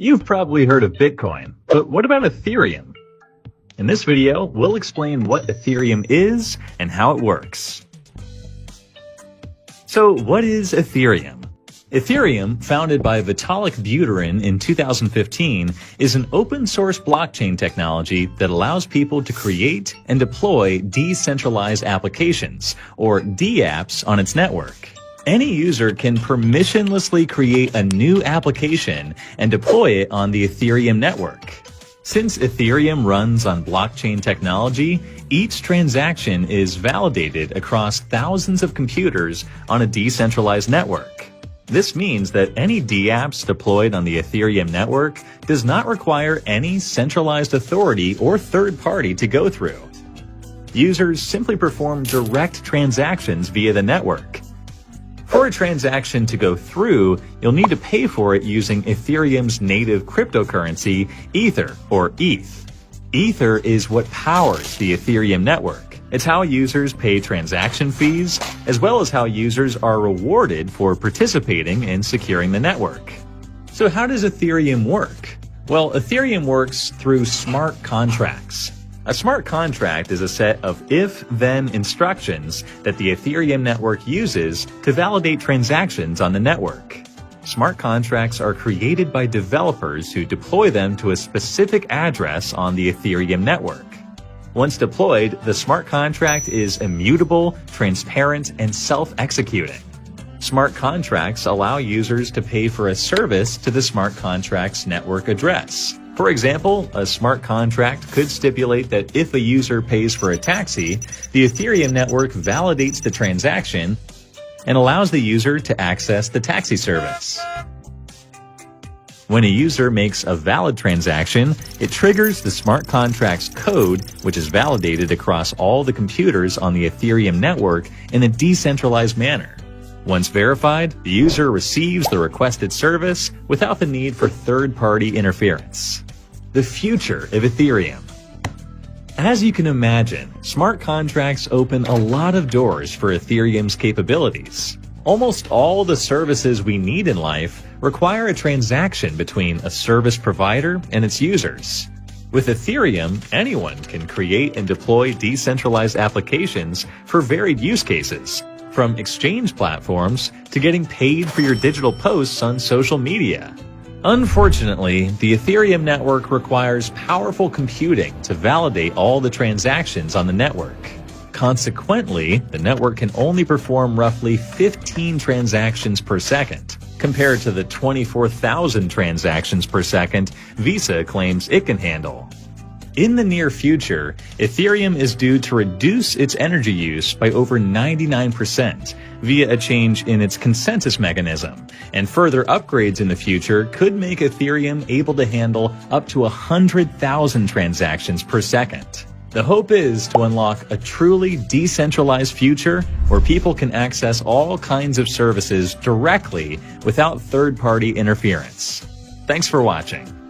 You've probably heard of Bitcoin, but what about Ethereum? In this video, we'll explain what Ethereum is and how it works. So what is Ethereum? Ethereum, founded by Vitalik Buterin in 2015, is an open-source blockchain technology that allows people to create and deploy decentralized applications, or dApps, on its network. Any user can permissionlessly create a new application and deploy it on the Ethereum network. Since Ethereum runs on blockchain technology, each transaction is validated across thousands of computers on a decentralized network. This means that any dApps deployed on the Ethereum network does not require any centralized authority or third party to go through. Users simply perform direct transactions via the network. For a transaction to go through, you'll need to pay for it using Ethereum's native cryptocurrency, Ether, or ETH. Ether is what powers the Ethereum network. It's how users pay transaction fees, as well as how users are rewarded for participating in securing the network. So how does Ethereum work? Well, Ethereum works through smart contracts. A smart contract is a set of if-then instructions that the Ethereum network uses to validate transactions on the network. Smart contracts are created by developers who deploy them to a specific address on the Ethereum network. Once deployed, the smart contract is immutable, transparent, and self-executing. Smart contracts allow users to pay for a service to the smart contract's network address. For example, a smart contract could stipulate that if a user pays for a taxi, the Ethereum network validates the transaction and allows the user to access the taxi service. When a user makes a valid transaction, it triggers the smart contract's code, which is validated across all the computers on the Ethereum network in a decentralized manner. Once verified, the user receives the requested service without the need for third-party interference. The future of Ethereum. As you can imagine, smart contracts open a lot of doors for Ethereum's capabilities. Almost all the services we need in life require a transaction between a service provider and its users. With Ethereum, anyone can create and deploy decentralized applications for varied use cases, from exchange platforms to getting paid for your digital posts on social media. Unfortunately, the Ethereum network requires powerful computing to validate all the transactions on the network. Consequently, the network can only perform roughly 15 transactions per second, compared to the 24,000 transactions per second Visa claims it can handle. In the near future, Ethereum is due to reduce its energy use by over 99% via a change in its consensus mechanism, and further upgrades in the future could make Ethereum able to handle up to 100,000 transactions per second. The hope is to unlock a truly decentralized future where people can access all kinds of services directly without third-party interference. Thanks for watching.